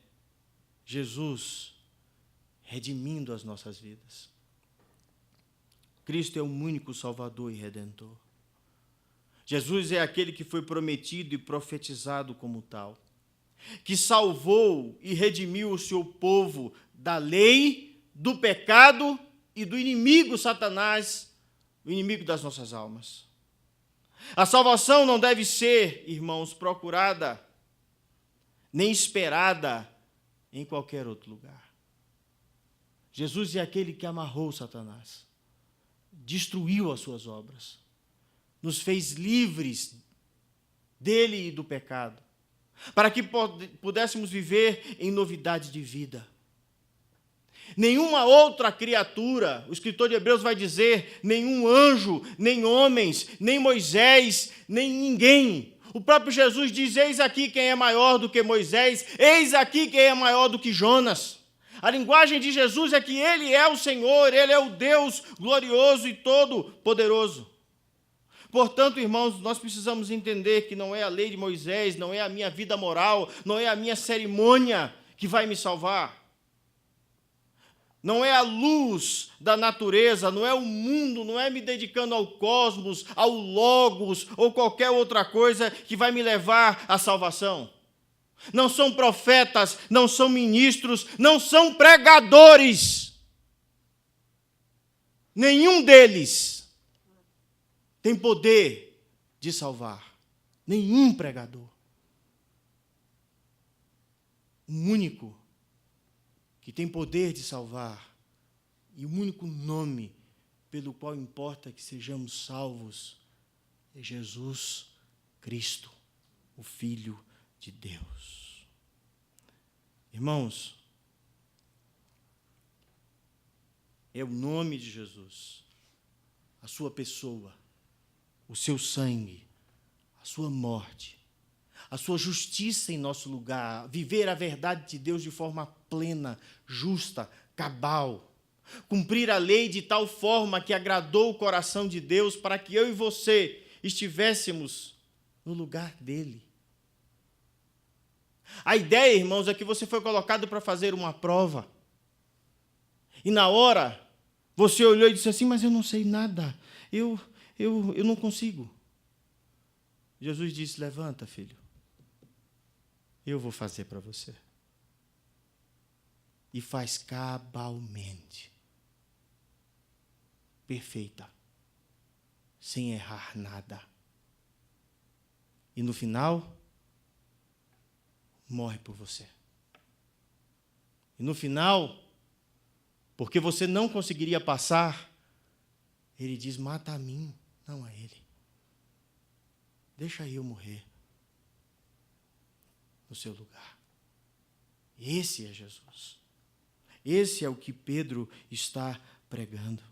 Jesus redimindo as nossas vidas. Cristo é o único Salvador e Redentor. Jesus é aquele que foi prometido e profetizado como tal, que salvou e redimiu o seu povo da lei, do pecado e do inimigo Satanás, o inimigo das nossas almas. A salvação não deve ser, irmãos, procurada nem esperada em qualquer outro lugar. Jesus é aquele que amarrou Satanás, destruiu as suas obras, nos fez livres dele e do pecado, para que pudéssemos viver em novidade de vida. Nenhuma outra criatura, o escritor de Hebreus vai dizer, nenhum anjo, nem homens, nem Moisés, nem ninguém. O próprio Jesus diz, eis aqui quem é maior do que Moisés, eis aqui quem é maior do que Jonas. A linguagem de Jesus é que ele é o Senhor, ele é o Deus glorioso e todo-poderoso. Portanto, irmãos, nós precisamos entender que não é a lei de Moisés, não é a minha vida moral, não é a minha cerimônia que vai me salvar. Não é a luz da natureza, não é o mundo, não é me dedicando ao cosmos, ao logos ou qualquer outra coisa que vai me levar à salvação. Não são profetas, não são ministros, não são pregadores. Nenhum deles tem poder de salvar. Nenhum pregador. O único que tem poder de salvar e o único nome pelo qual importa que sejamos salvos é Jesus Cristo, o Filho de Deus. Irmãos, é o nome de Jesus, a sua pessoa, o seu sangue, a sua morte, a sua justiça em nosso lugar, viver a verdade de Deus de forma plena, justa, cabal, cumprir a lei de tal forma que agradou o coração de Deus para que eu e você estivéssemos no lugar dele. A ideia, irmãos, é que você foi colocado para fazer uma prova. E na hora, você olhou e disse assim, mas eu não sei nada, eu não consigo. Jesus disse, levanta, filho, eu vou fazer para você. E faz cabalmente, perfeita, sem errar nada. E no final, morre por você. E no final, porque você não conseguiria passar, ele diz, mata a mim, não a ele. Deixa eu morrer no seu lugar. Esse é Jesus. Esse é o que Pedro está pregando.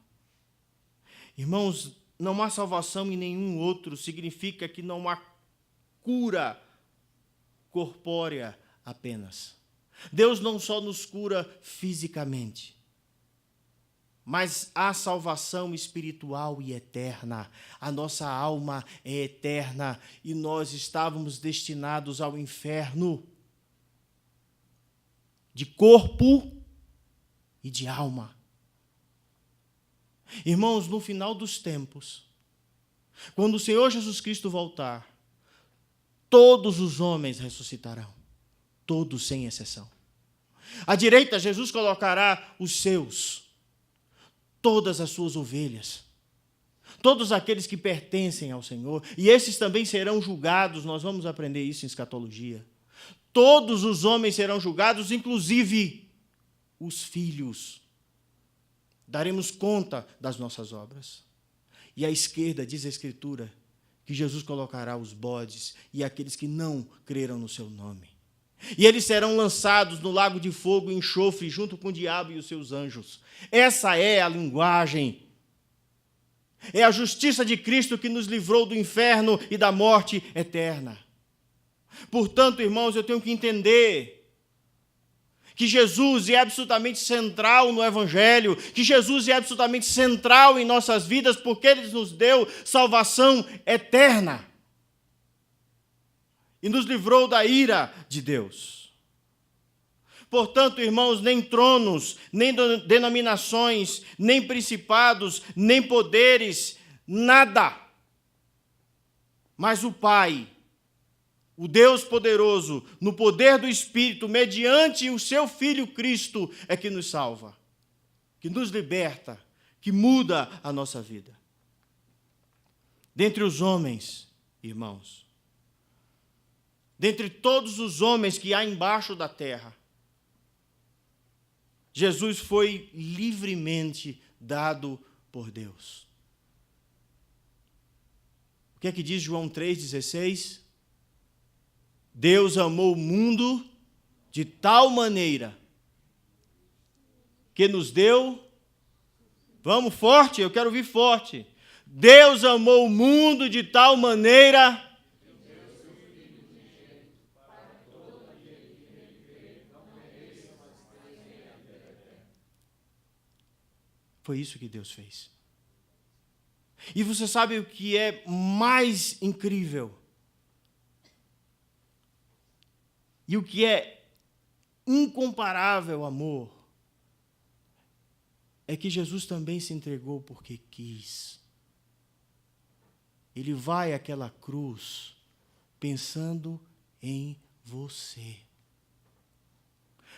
Irmãos, não há salvação em nenhum outro, significa que não há cura corpórea apenas. Deus não só nos cura fisicamente, mas há salvação espiritual e eterna. A nossa alma é eterna e nós estávamos destinados ao inferno de corpo e de alma. Irmãos, no final dos tempos, quando o Senhor Jesus Cristo voltar, todos os homens ressuscitarão, todos sem exceção. À direita, Jesus colocará os seus, todas as suas ovelhas, todos aqueles que pertencem ao Senhor, e esses também serão julgados, nós vamos aprender isso em escatologia. Todos os homens serão julgados, inclusive os filhos. Daremos conta das nossas obras. E à esquerda, diz a Escritura, que Jesus colocará os bodes e aqueles que não creram no seu nome. E eles serão lançados no lago de fogo e enxofre, junto com o diabo e os seus anjos. Essa é a linguagem. É a justiça de Cristo que nos livrou do inferno e da morte eterna. Portanto, irmãos, eu tenho que entender que Jesus é absolutamente central no Evangelho, que Jesus é absolutamente central em nossas vidas, porque Ele nos deu salvação eterna e nos livrou da ira de Deus. Portanto, irmãos, nem tronos, nem denominações, nem principados, nem poderes, nada, mas o Pai, o Deus poderoso, no poder do Espírito, mediante o seu Filho Cristo, é que nos salva, que nos liberta, que muda a nossa vida. Dentre os homens, irmãos, dentre todos os homens que há embaixo da terra, Jesus foi livremente dado por Deus. O que é que diz João 3,16? Deus amou o mundo de tal maneira que nos deu... Vamos forte, eu quero ouvir forte. Deus amou o mundo de tal maneira... Foi isso que Deus fez. E você sabe o que é mais incrível? E o que é incomparável amor é que Jesus também se entregou porque quis. Ele vai àquela cruz pensando em você.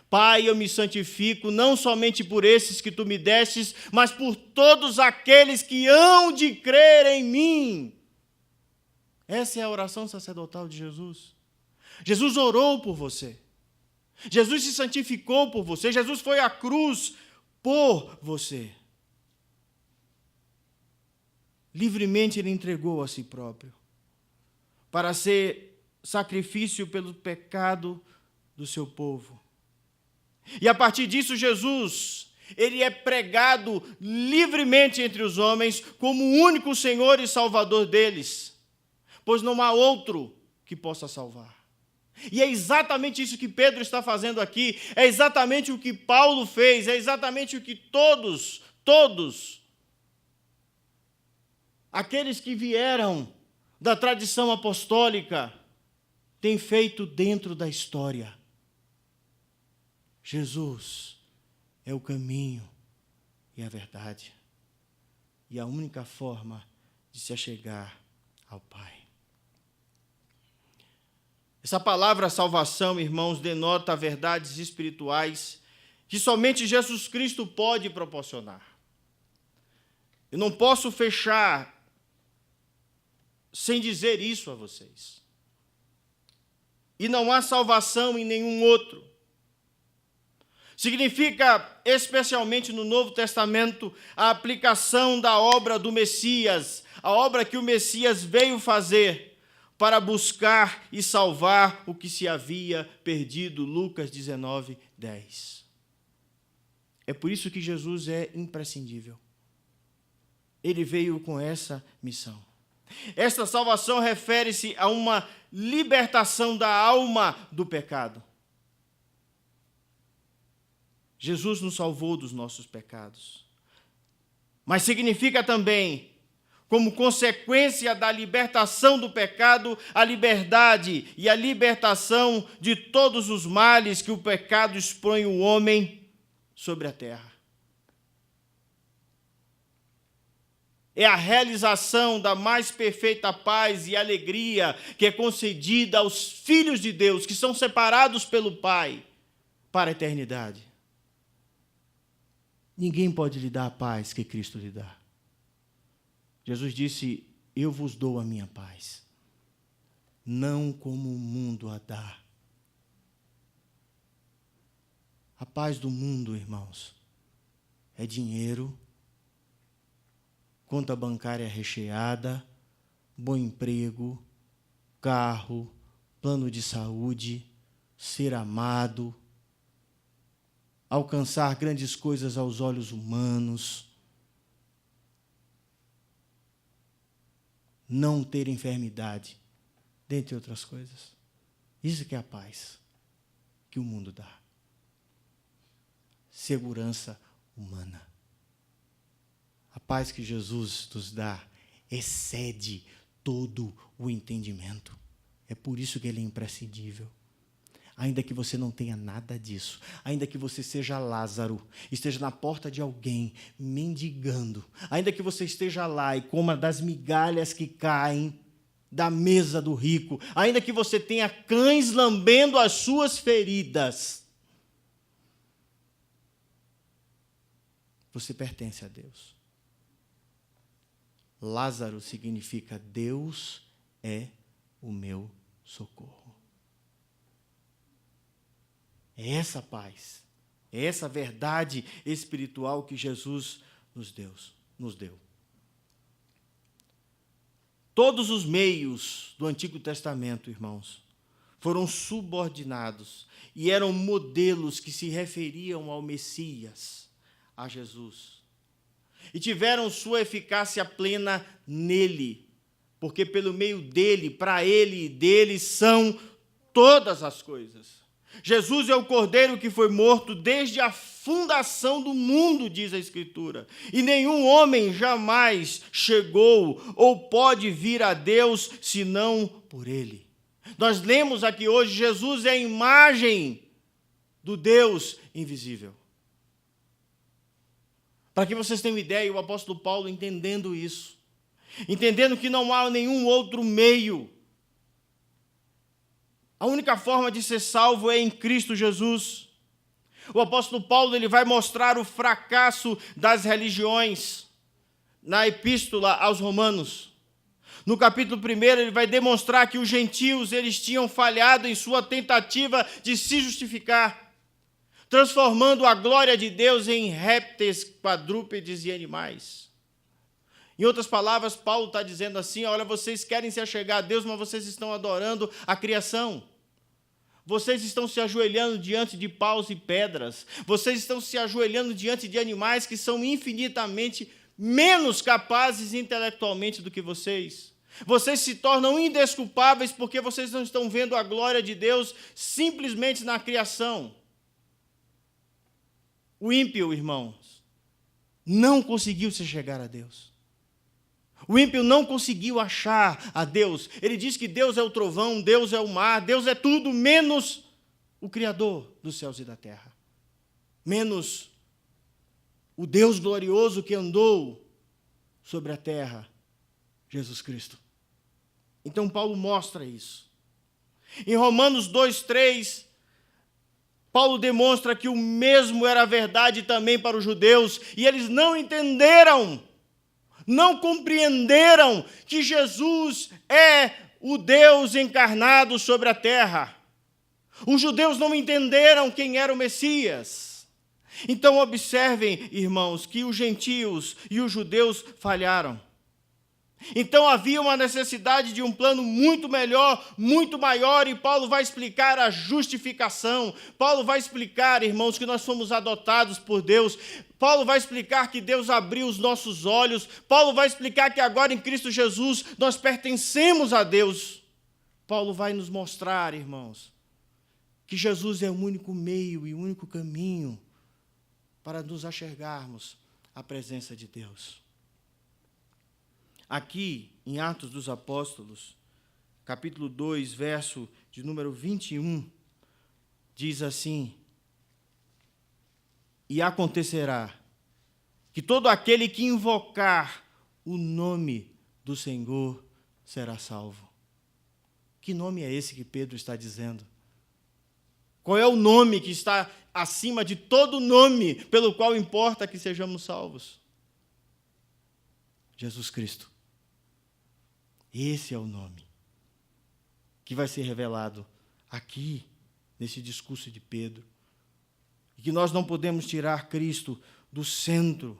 Pai, eu me santifico não somente por esses que tu me destes, mas por todos aqueles que hão de crer em mim. Essa é a oração sacerdotal de Jesus. Jesus orou por você. Jesus se santificou por você. Jesus foi à cruz por você. Livremente ele entregou a si próprio para ser sacrifício pelo pecado do seu povo. E a partir disso, Jesus, ele é pregado livremente entre os homens como o único Senhor e Salvador deles, pois não há outro que possa salvar. E é exatamente isso que Pedro está fazendo aqui, é exatamente o que Paulo fez, é exatamente o que todos, aqueles que vieram da tradição apostólica, têm feito dentro da história. Jesus é o caminho e a verdade, e a única forma de se achegar ao Pai. Essa palavra salvação, irmãos, denota verdades espirituais que somente Jesus Cristo pode proporcionar. Eu não posso fechar sem dizer isso a vocês. E não há salvação em nenhum outro. Significa, especialmente no Novo Testamento, a aplicação da obra do Messias, a obra que o Messias veio fazer para buscar e salvar o que se havia perdido. Lucas 19, 10. É por isso que Jesus é imprescindível. Ele veio com essa missão. Esta salvação refere-se a uma libertação da alma do pecado. Jesus nos salvou dos nossos pecados. Mas significa também, como consequência da libertação do pecado, a liberdade e a libertação de todos os males que o pecado expõe o homem sobre a terra. é a realização da mais perfeita paz e alegria que é concedida aos filhos de Deus, que são separados pelo Pai para a eternidade. Ninguém pode lhe dar a paz que Cristo lhe dá. Jesus disse: eu vos dou a minha paz, não como o mundo a dá. A paz do mundo, irmãos, é dinheiro, conta bancária recheada, bom emprego, carro, plano de saúde, ser amado, alcançar grandes coisas aos olhos humanos, não ter enfermidade, dentre outras coisas. Isso que é a paz que o mundo dá. Segurança humana. A paz que Jesus nos dá excede todo o entendimento. É por isso que ele é imprescindível. Ainda que você não tenha nada disso, ainda que você seja Lázaro, esteja na porta de alguém mendigando, ainda que você esteja lá e coma das migalhas que caem da mesa do rico, ainda que você tenha cães lambendo as suas feridas, você pertence a Deus. Lázaro significa Deus é o meu socorro. É essa paz, é essa verdade espiritual que Jesus nos deu. Todos os meios do Antigo Testamento, irmãos, foram subordinados e eram modelos que se referiam ao Messias, a Jesus. E tiveram sua eficácia plena nele, porque pelo meio dele, para ele e dele são todas as coisas. Jesus é o Cordeiro que foi morto desde a fundação do mundo, diz a Escritura. E nenhum homem jamais chegou ou pode vir a Deus senão por ele. Nós lemos aqui hoje, Jesus é a imagem do Deus invisível. Para que vocês tenham ideia, o apóstolo Paulo entendendo isso, entendendo que não há nenhum outro meio. A única forma de ser salvo é em Cristo Jesus. O apóstolo Paulo ele vai mostrar o fracasso das religiões na epístola aos Romanos. No capítulo 1, ele vai demonstrar que os gentios eles tinham falhado em sua tentativa de se justificar, transformando a glória de Deus em répteis, quadrúpedes e animais. Em outras palavras, Paulo está dizendo assim: olha, vocês querem se achegar a Deus, mas vocês estão adorando a criação. Vocês estão se ajoelhando diante de paus e pedras. Vocês estão se ajoelhando diante de animais que são infinitamente menos capazes intelectualmente do que vocês. Vocês se tornam indesculpáveis porque vocês não estão vendo a glória de Deus simplesmente na criação. O ímpio, irmãos, não conseguiu se chegar a Deus. O ímpio não conseguiu achar a Deus. Ele diz que Deus é o trovão, Deus é o mar, Deus é tudo, menos o Criador dos céus e da terra. Menos o Deus glorioso que andou sobre a terra, Jesus Cristo. Então Paulo mostra isso. Em Romanos 2:3, Paulo demonstra que o mesmo era verdade também para os judeus, e eles não entenderam, não compreenderam que Jesus é o Deus encarnado sobre a terra. Os judeus não entenderam quem era o Messias. Então observem, irmãos, que os gentios e os judeus falharam. Então havia uma necessidade de um plano muito melhor, muito maior, e Paulo vai explicar a justificação. Paulo vai explicar, irmãos, que nós fomos adotados por Deus. Paulo vai explicar que Deus abriu os nossos olhos. Paulo vai explicar que agora em Cristo Jesus nós pertencemos a Deus. Paulo vai nos mostrar, irmãos, que Jesus é o único meio e o único caminho para nos achegarmos à presença de Deus. Aqui, em Atos dos Apóstolos, capítulo 2, verso de número 21, diz assim: e acontecerá que todo aquele que invocar o nome do Senhor será salvo. Que nome é esse que Pedro está dizendo? Qual é o nome que está acima de todo nome pelo qual importa que sejamos salvos? Jesus Cristo. Esse é o nome que vai ser revelado aqui, nesse discurso de Pedro. E que nós não podemos tirar Cristo do centro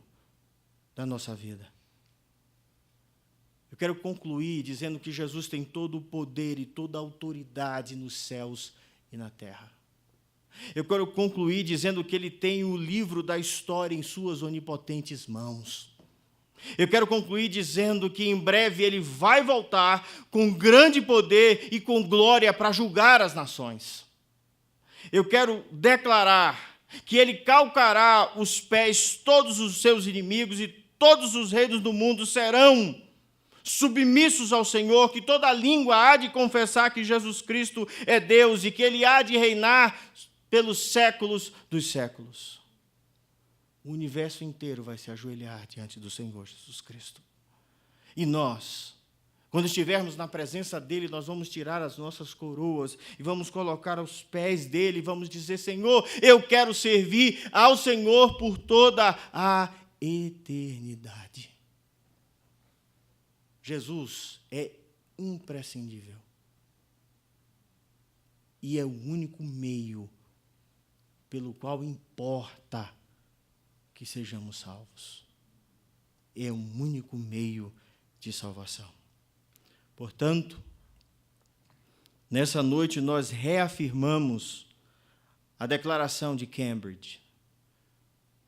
da nossa vida. Eu quero concluir dizendo que Jesus tem todo o poder e toda a autoridade nos céus e na terra. Eu quero concluir dizendo que ele tem o livro da história em suas onipotentes mãos. Eu quero concluir dizendo que em breve ele vai voltar com grande poder e com glória para julgar as nações. Eu quero declarar que ele calcará os pés todos os seus inimigos e todos os reinos do mundo serão submissos ao Senhor, que toda língua há de confessar que Jesus Cristo é Deus e que ele há de reinar pelos séculos dos séculos. O universo inteiro vai se ajoelhar diante do Senhor Jesus Cristo. E nós, quando estivermos na presença dele, nós vamos tirar as nossas coroas e vamos colocar aos pés dele e vamos dizer: Senhor, eu quero servir ao Senhor por toda a eternidade. Jesus é imprescindível. E é o único meio pelo qual importa que sejamos salvos. É o único meio de salvação. Portanto, nessa noite nós reafirmamos a declaração de Cambridge,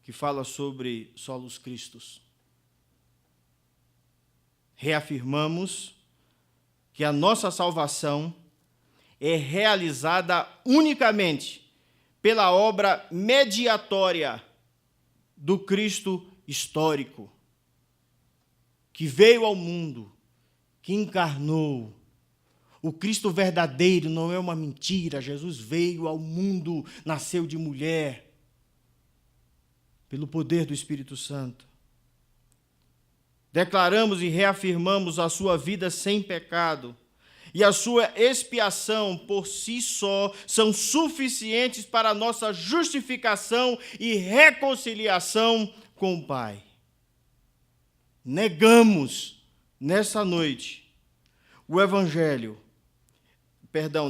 que fala sobre solos Christus. Reafirmamos que a nossa salvação é realizada unicamente pela obra mediatória do Cristo histórico, que veio ao mundo, que encarnou. O Cristo verdadeiro não é uma mentira. Jesus veio ao mundo, nasceu de mulher, pelo poder do Espírito Santo. Declaramos e reafirmamos a sua vida sem pecado, e a sua expiação por si só são suficientes para a nossa justificação e reconciliação com o Pai. Negamos nessa noite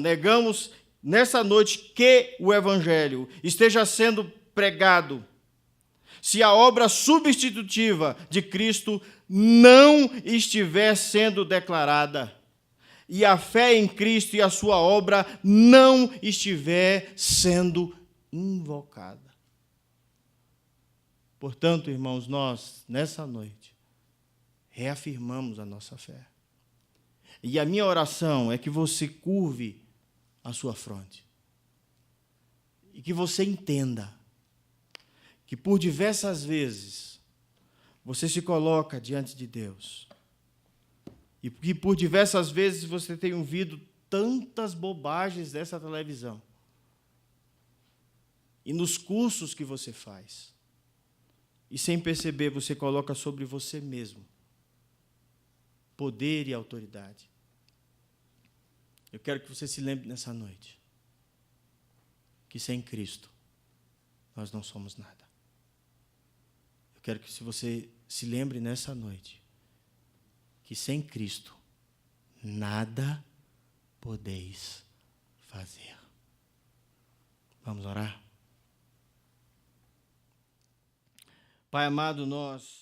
negamos nessa noite que o Evangelho esteja sendo pregado, se a obra substitutiva de Cristo não estiver sendo declarada, e a fé em Cristo e a sua obra não estiver sendo invocada. Portanto, irmãos, nós, nessa noite, reafirmamos a nossa fé. E a minha oração é que você curve a sua fronte. E que você entenda que por diversas vezes você se coloca diante de Deus. E que por diversas vezes você tem ouvido tantas bobagens dessa televisão. E nos cursos que você faz. E sem perceber, você coloca sobre você mesmo poder e autoridade. Eu quero que você se lembre nessa noite que sem Cristo nós não somos nada. Eu quero que você se lembre nessa noite que sem Cristo nada podeis fazer. Vamos orar? Pai amado, nós